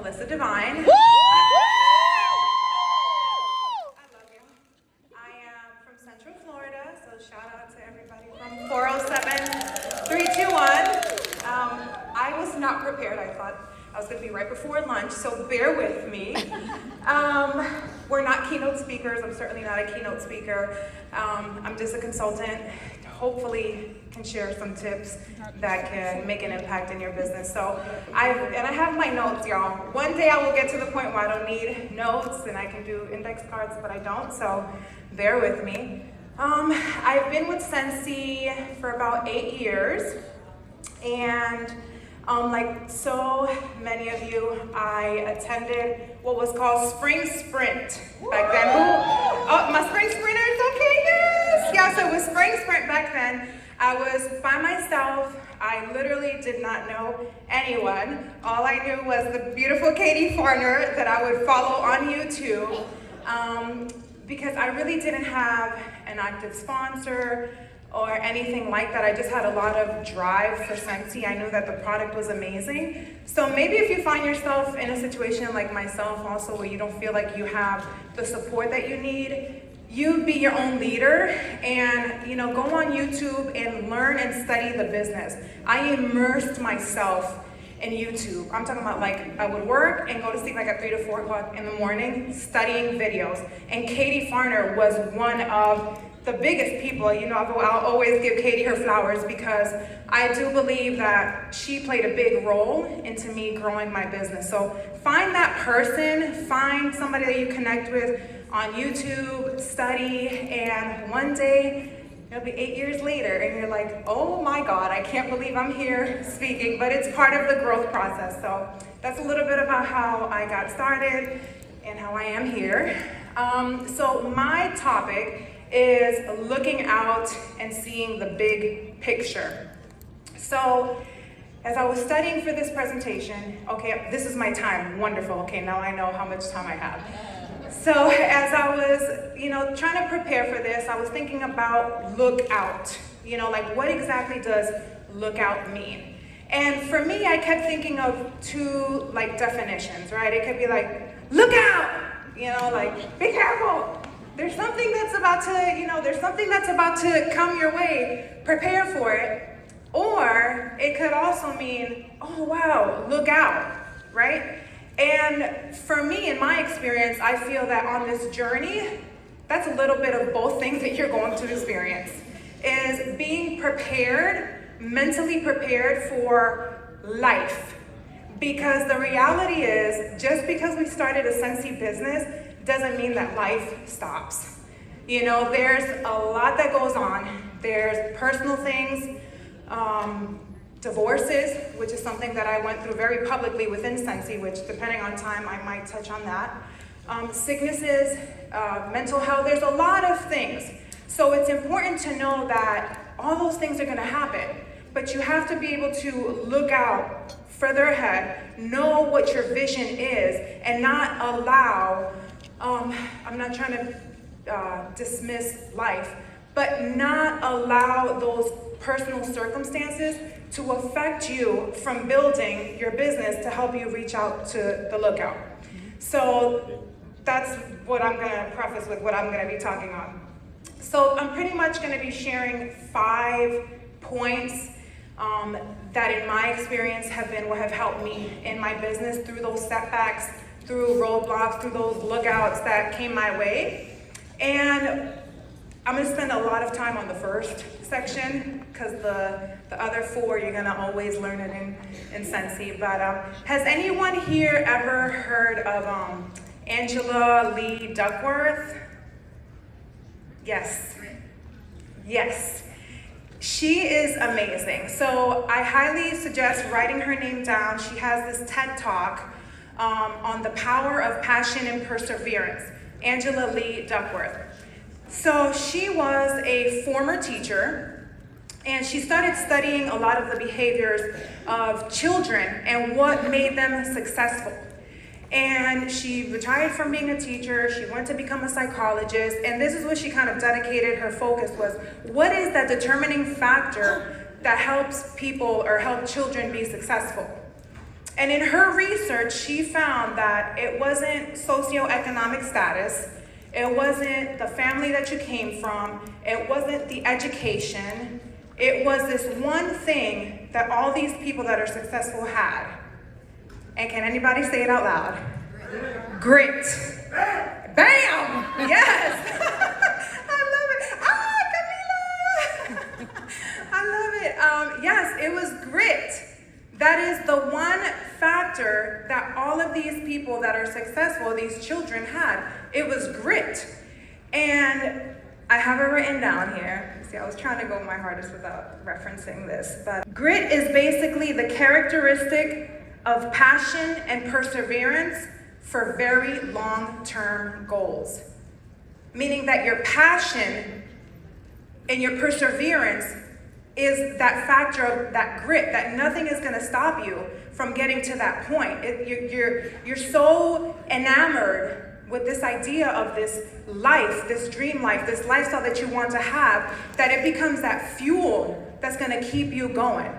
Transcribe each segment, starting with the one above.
Melissa Devine. Woo! I love you. I am from Central Florida, so shout out to everybody from 407-321. I was not prepared. I thought I was going to be right before lunch, so bear with me. We're not keynote speakers. I'm certainly not a keynote speaker. I'm just a consultant. Hopefully can share some tips that can make an impact in your business. So I have my notes, y'all. One day I will get to the point where I don't need notes and I can do index cards, but I don't, so bear with me. I've been with Scentsy for about 8 years, and like so many of you, I attended what was called Spring Sprint back then. Oh, my Spring Sprinters, okay, yes! Yeah, so it was Spring Sprint back then. I was by myself. I literally did not know anyone. All I knew was the beautiful Katie Farner that I would follow on YouTube, because I really didn't have an active sponsor or anything like that. I just had a lot of drive for Scentsy. I knew that the product was amazing. So maybe if you find yourself in a situation like myself also where you don't feel like you have the support that you need, you be your own leader and go on YouTube and learn and study the business. I immersed myself in YouTube. I'm talking about like I would work and go to sleep like at 3 to 4 o'clock in the morning studying videos. And Katie Farner was one of the biggest people. I'll always give Katie her flowers because I do believe that she played a big role into me growing my business. So find that person, find somebody that you connect with on YouTube, study, and one day it'll be 8 years later and you're like, oh my God, I can't believe I'm here speaking, but it's part of the growth process. So that's a little bit about how I got started and how I am here. So my topic is looking out and seeing the big picture. So as I was studying for this presentation, okay, this is my time, wonderful. Okay, now I know how much time I have. So as I was, trying to prepare for this, I was thinking about look out. Like what exactly does look out mean? And for me, I kept thinking of two definitions, right? It could be like, look out, like be careful. There's something that's about to come your way, prepare for it. Or it could also mean, oh wow, look out, right? And for me, in my experience, I feel that on this journey, that's a little bit of both things that you're going to experience, is being prepared, mentally prepared for life. Because the reality is, just because we started a Scentsy business doesn't mean that life stops. There's a lot that goes on. There's personal things, divorces, which is something that I went through very publicly within Scentsy, which depending on time, I might touch on that. Sicknesses, mental health, there's a lot of things. So it's important to know that all those things are gonna happen, but you have to be able to look out further ahead, know what your vision is, and not allow, I'm not trying to dismiss life, but not allow those personal circumstances to affect you from building your business to help you reach out to the lookout. So that's what I'm gonna preface with what I'm gonna be talking on. So I'm pretty much gonna be sharing 5 points that in my experience have been what have helped me in my business through those setbacks, through roadblocks, through those lookouts that came my way. And I'm gonna spend a lot of time on the first section because the other 4, you're gonna always learn it in Scentsy. But has anyone here ever heard of Angela Lee Duckworth? Yes. Yes. She is amazing. So I highly suggest writing her name down. She has this TED Talk on the power of passion and perseverance. Angela Lee Duckworth. So she was a former teacher, and she started studying a lot of the behaviors of children and what made them successful. And she retired from being a teacher, she went to become a psychologist, and this is what she kind of dedicated her focus was, what is that determining factor that helps people or help children be successful? And in her research, she found that it wasn't socioeconomic status, it wasn't the family that you came from, it wasn't the education, it was this one thing that all these people that are successful had. And can anybody say it out loud? Grit. Bam! Yes! I love it. Camila! I love it. Yes, it was grit. That is the one factor that all of these people that are successful, these children had. It was grit. And I have it written down here. See, I was trying to go my hardest without referencing this. But grit is basically the characteristic of passion and perseverance for very long-term goals. Meaning that your passion and your perseverance is that factor of that grit, that nothing is gonna stop you from getting to that point. You're so enamored with this idea of this life, this dream life, this lifestyle that you want to have, that it becomes that fuel that's gonna keep you going.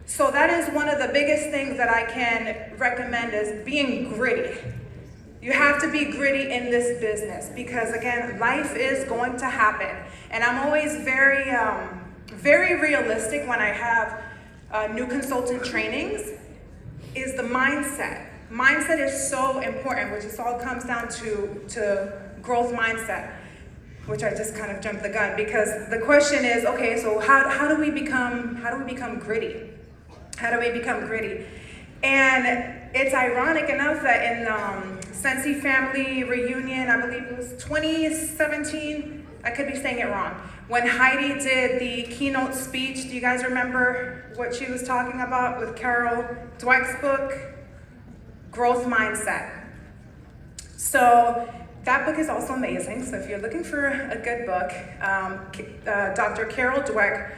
So that is one of the biggest things that I can recommend is being gritty. You have to be gritty in this business because again, life is going to happen. And I'm always very realistic when I have new consultant trainings, is the mindset. Mindset is so important, which is all comes down to growth mindset, which I just kind of jumped the gun because the question is, okay, so how do we become gritty? How do we become gritty? And it's ironic enough that in Scentsy family reunion, I believe it was 2017, I could be saying it wrong, when Heidi did the keynote speech, do you guys remember what she was talking about with Carol Dweck's book? Growth Mindset. So that book is also amazing. So if you're looking for a good book, Dr. Carol Dweck,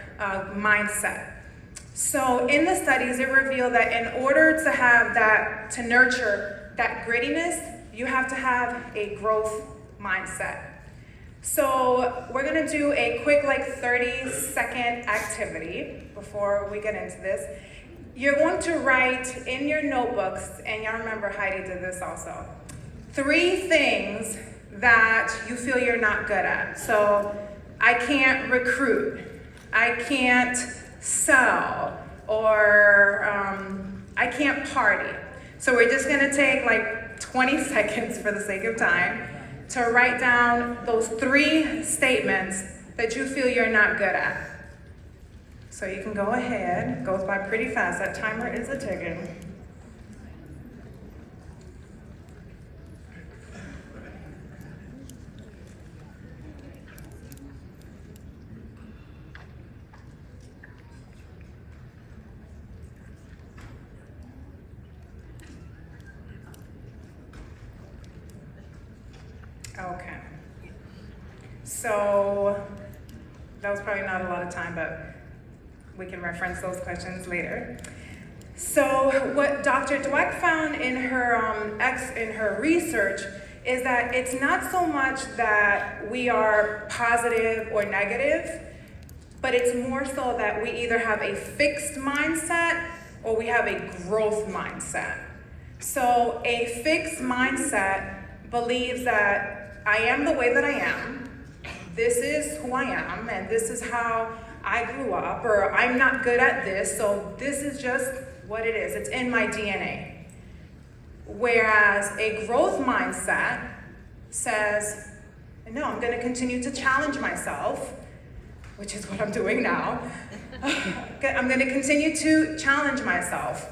Mindset. So in the studies, it revealed that in order to have that, to nurture that grittiness, you have to have a growth mindset. So we're gonna do a quick 30-second activity before we get into this. You're going to write in your notebooks, and y'all remember Heidi did this also, 3 things that you feel you're not good at. So I can't recruit, I can't sell, or I can't party. So we're just gonna take 20 seconds for the sake of time to write down those 3 statements that you feel you're not good at. So you can go ahead, it goes by pretty fast, that timer is a ticking. Okay. So that was probably not a lot of time, but we can reference those questions later. So what Dr. Dweck found in her research is that it's not so much that we are positive or negative, but it's more so that we either have a fixed mindset or we have a growth mindset. So a fixed mindset believes that I am the way that I am, this is who I am, and this is how I grew up, or I'm not good at this, so this is just what it is. It's in my DNA. Whereas a growth mindset says, no, I'm going to continue to challenge myself, which is what I'm doing now. I'm going to continue to challenge myself.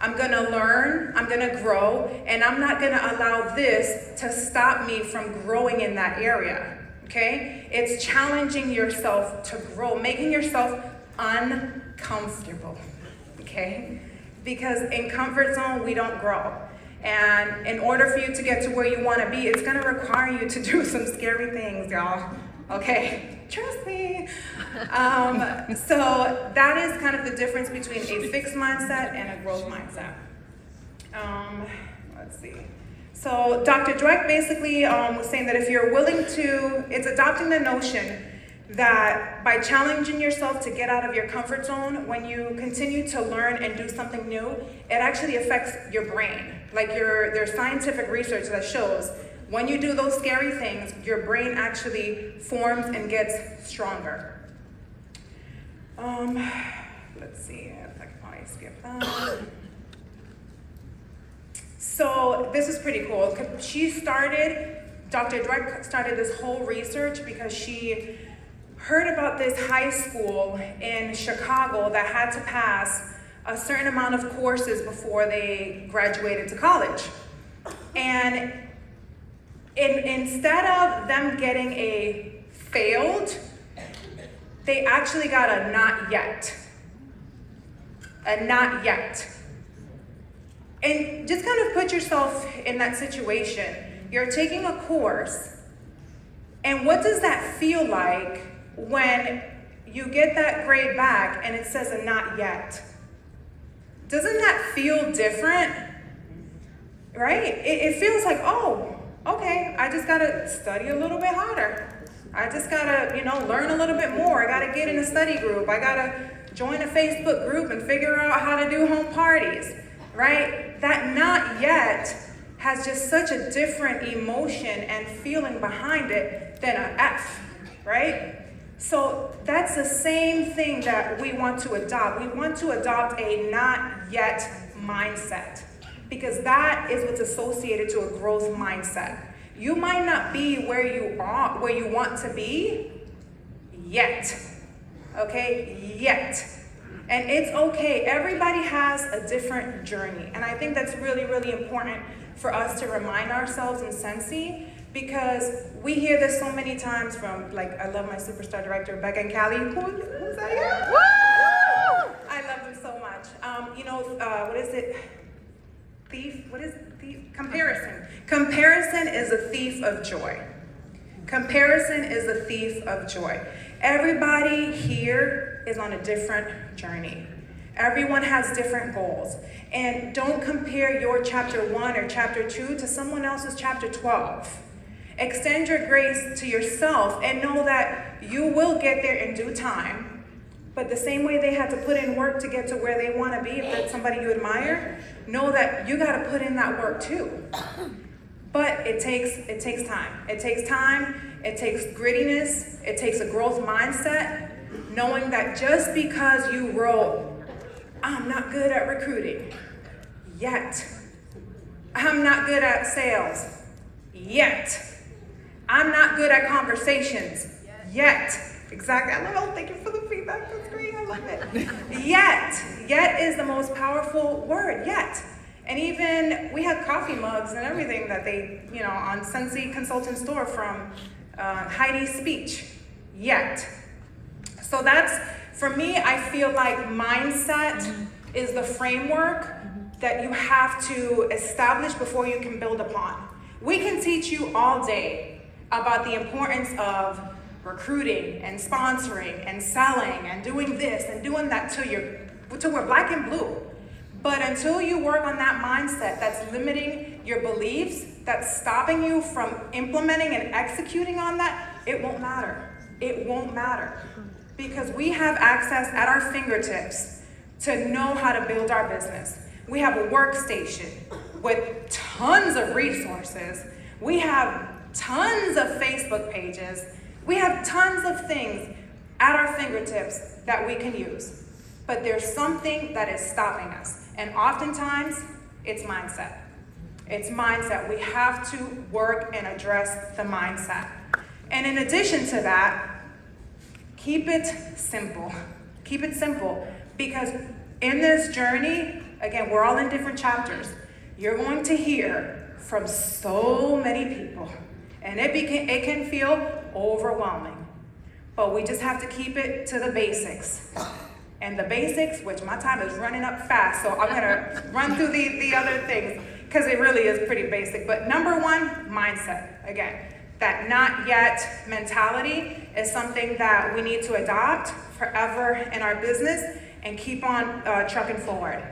I'm going to learn, I'm going to grow, and I'm not going to allow this to stop me from growing in that area. Okay? It's challenging yourself to grow, making yourself uncomfortable. Okay? Because in comfort zone, we don't grow. And in order for you to get to where you want to be, it's going to require you to do some scary things, y'all. Okay? Trust me. So that is kind of the difference between a fixed mindset and a growth mindset. Let's see. So Dr. Dweck basically was saying that if you're willing to, it's adopting the notion that by challenging yourself to get out of your comfort zone, when you continue to learn and do something new, it actually affects your brain. Like there's scientific research that shows when you do those scary things, your brain actually forms and gets stronger. Let's see if I can probably skip that. So this is pretty cool. Dr. Dweck started this whole research because she heard about this high school in Chicago that had to pass a certain amount of courses before they graduated to college. And instead of them getting a failed, they actually got a not yet. A not yet. And just kind of put yourself in that situation. You're taking a course, and what does that feel like when you get that grade back and it says a not yet? Doesn't that feel different? Right? It feels like, oh, okay, I just gotta study a little bit harder. I just gotta, learn a little bit more. I gotta get in a study group. I gotta join a Facebook group and figure out how to do home parties, right? That not yet has just such a different emotion and feeling behind it than an F, right? So that's the same thing that we want to adopt. We want to adopt a not yet mindset, because that is what's associated to a growth mindset. You might not be where you want to be yet, okay? Yet. And it's okay. Everybody has a different journey. And I think that's really, really important for us to remind ourselves in Scentsy, because we hear this so many times from, I love my superstar director, Becca and Callie. Who's that here? Woo! I love them so much. What is it? Thief? What is it? Thief? Comparison. Comparison is a thief of joy. Comparison is a thief of joy. Everybody here is on a different journey. Everyone has different goals. And don't compare your chapter 1 or chapter 2 to someone else's chapter 12. Extend your grace to yourself and know that you will get there in due time. But the same way they had to put in work to get to where they want to be, if that's somebody you admire, know that you got to put in that work too. But it takes time. It takes time. It takes grittiness. It takes a growth mindset, knowing that just because you wrote, I'm not good at recruiting, yet. I'm not good at sales, yet. I'm not good at conversations, yet. Exactly. Thank you for the feedback. That's great. I love it. Yet is the most powerful word, yet. And even we have coffee mugs and everything that they, on Scentsy Consultant Store from Heidi's speech, yet. So that's, for me, I feel like mindset is the framework that you have to establish before you can build upon. We can teach you all day about the importance of recruiting and sponsoring and selling and doing this and doing that till we're black and blue. But until you work on that mindset that's limiting your beliefs, that's stopping you from implementing and executing on that, it won't matter. It won't matter. Because we have access at our fingertips to know how to build our business. We have a workstation with tons of resources. We have tons of Facebook pages. We have tons of things at our fingertips that we can use. But there's something that is stopping us. And oftentimes, it's mindset. It's mindset. We have to work and address the mindset. And in addition to that, keep it simple. Keep it simple. Because in this journey, again, we're all in different chapters. You're going to hear from so many people. And it can feel overwhelming. But we just have to keep it to the basics. And the basics, which my time is running up fast, so I'm gonna run through the other things, because it really is pretty basic. But number one, mindset. Again, that not yet mentality is something that we need to adopt forever in our business and keep on trucking forward.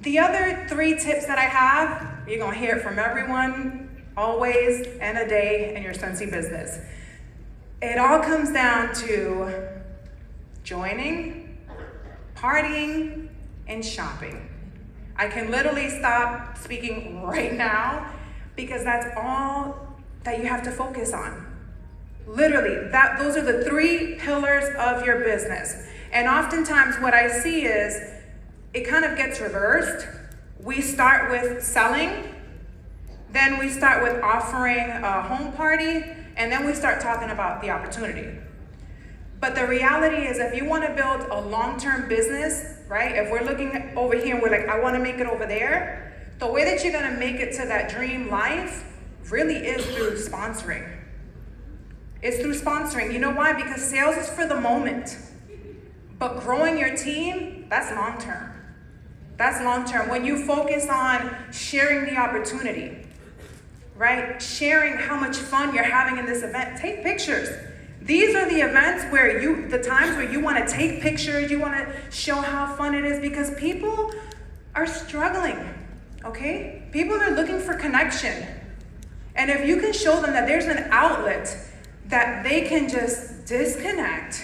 The other 3 tips that I have, you're gonna hear it from everyone, always and a day in your Scentsy business, It all comes down to joining, partying, and shopping. I can literally stop speaking right now because that's all that you have to focus on. Literally, those are the 3 pillars of your business. And oftentimes what I see is it kind of gets reversed. We start with selling, then we start with offering a home party, and then we start talking about the opportunity. But the reality is, if you want to build a long-term business, right? If we're looking over here and we're like, I want to make it over there, the way that you're going to make it to that dream life really is through sponsoring. It's through sponsoring. You know why? Because sales is for the moment. But growing your team, that's long-term. That's long-term. When you focus on sharing the opportunity, right? Sharing how much fun you're having in this event. Take pictures. These are the events where the times where you want to take pictures, you want to show how fun it is, because people are struggling, okay? People are looking for connection. And if you can show them that there's an outlet that they can just disconnect,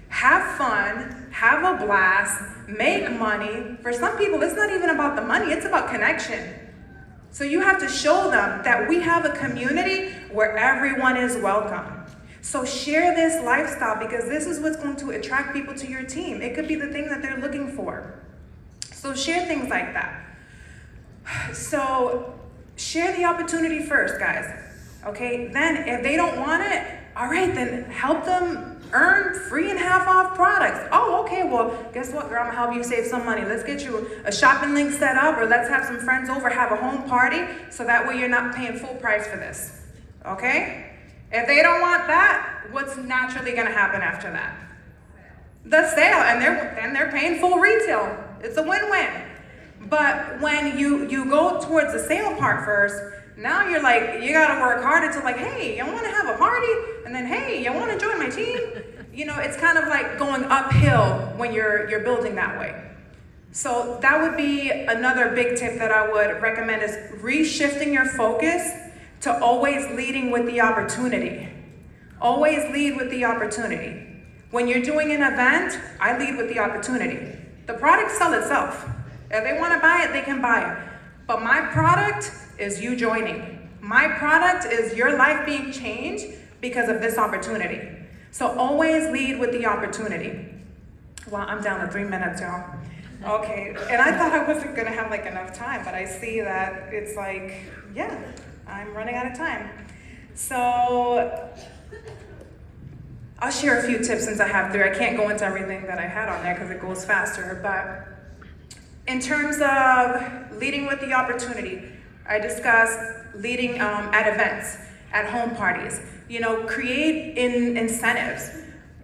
have fun, have a blast, make money. For some people, it's not even about the money, it's about connection. So you have to show them that we have a community where everyone is welcome. So share this lifestyle, because this is what's going to attract people to your team. It could be the thing that they're looking for. So share things like that. So share the opportunity first, guys. Okay, then if they don't want it, all right, then help them earn free and half off products. Oh, okay, well, guess what, girl, I'm gonna help you save some money. Let's get you a shopping link set up, or let's have some friends over, have a home party, so that way you're not paying full price for this, okay? If they don't want that, what's naturally gonna happen after that? The sale, and they're paying full retail. It's a win-win. But when you go towards the sale part first, now you're like, you gotta work harder to like, hey, you wanna have a party? And then, hey, you wanna join my team? You know, it's kind of like going uphill when you're building that way. So that would be another big tip that I would recommend, is reshifting your focus to always leading with the opportunity. Always lead with the opportunity. When you're doing an event, I lead with the opportunity. The product sells itself. If they wanna buy it, they can buy it. But my product is you joining. My product is your life being changed because of this opportunity. So always lead with the opportunity. Well, I'm down to 3 minutes, y'all. Okay, and I thought I wasn't gonna have like enough time, but I see that it's like, yeah, I'm running out of time. So I'll share a few tips since I have 3. I can't go into everything that I had on there because it goes faster, but in terms of leading with the opportunity, I discussed leading at events, at home parties. You know, create incentives.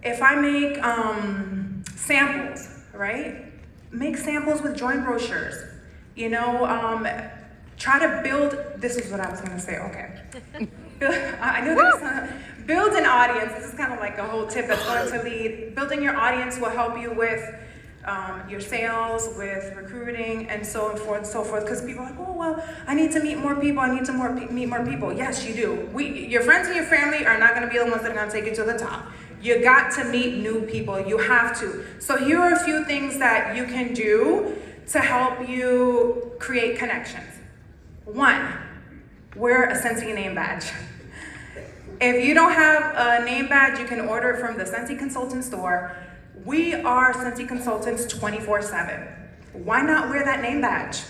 If I make samples, right? Make samples with joint brochures. You know, try to build, this is what I was gonna say, okay. I knew this. Build an audience. This is kind of like a whole tip that's going to lead. Building your audience will help you with your sales, with recruiting, and so forth and so forth. Because people are like, oh, well, I need to meet more people. I need to meet more people. Yes, you do. Your friends and your family are not going to be the ones that are going to take you to the top. You got to meet new people. You have to. So here are a few things that you can do to help you create connections. 1, wear a Scentsy name badge. If you don't have a name badge, you can order it from the Scentsy Consultant store. We are Scentsy Consultants 24/7. Why not wear that name badge?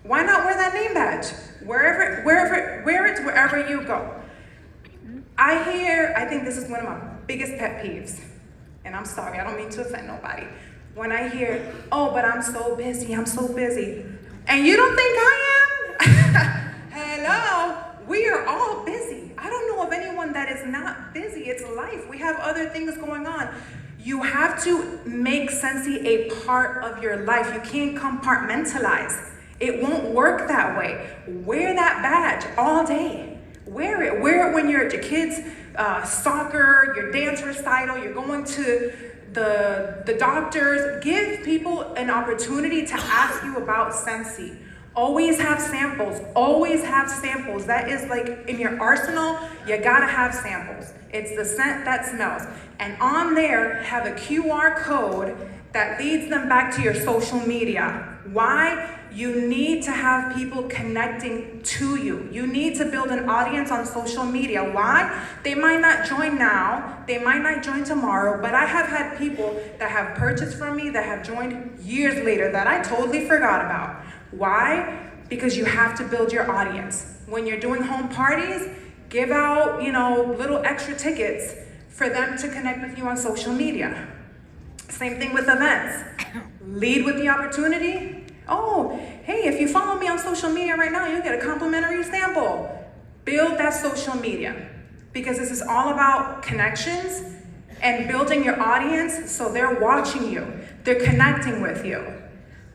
Why not wear that name badge? Wear it wherever you go. I think this is one of my biggest pet peeves, and I'm sorry, I don't mean to offend nobody. When I hear, oh, but I'm so busy, and you don't think I am? Hello, we are all busy. I don't know of anyone that is not busy. It's life. We have other things going on. You have to make Scentsy a part of your life. You can't compartmentalize. It won't work that way. Wear that badge all day. Wear it. Wear it when you're at your kids' soccer, your dance recital, you're going to the doctors. Give people an opportunity to ask you about Scentsy. Always have samples, always have samples. That is like in your arsenal, you gotta have samples. It's the scent that smells. And on there, have a QR code that leads them back to your social media. Why? You need to have people connecting to you. You need to build an audience on social media. Why? They might not join now, they might not join tomorrow, but I have had people that have purchased from me that have joined years later that I totally forgot about. Why? Because you have to build your audience. When you're doing home parties, give out, little extra tickets for them to connect with you on social media. Same thing with events. Lead with the opportunity. Oh, hey, if you follow me on social media right now, you'll get a complimentary sample. Build that social media, because this is all about connections and building your audience so they're watching you, they're connecting with you.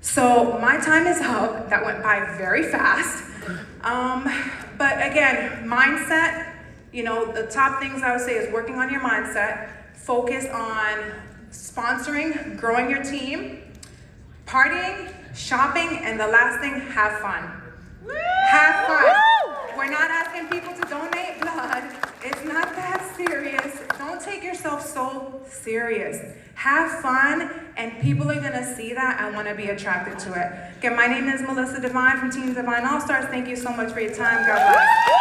So my time is up. That went by very fast. But again, mindset, the top things I would say is working on your mindset, focus on sponsoring, growing your team, partying, shopping, and the last thing, have fun. Have fun. We're not asking people to donate blood. It's not that serious. Don't take yourself so serious. Have fun, and people are gonna see that and wanna be attracted to it. Again, my name is Melissa Devine from Team Divine All-Stars. Thank you so much for your time. God bless.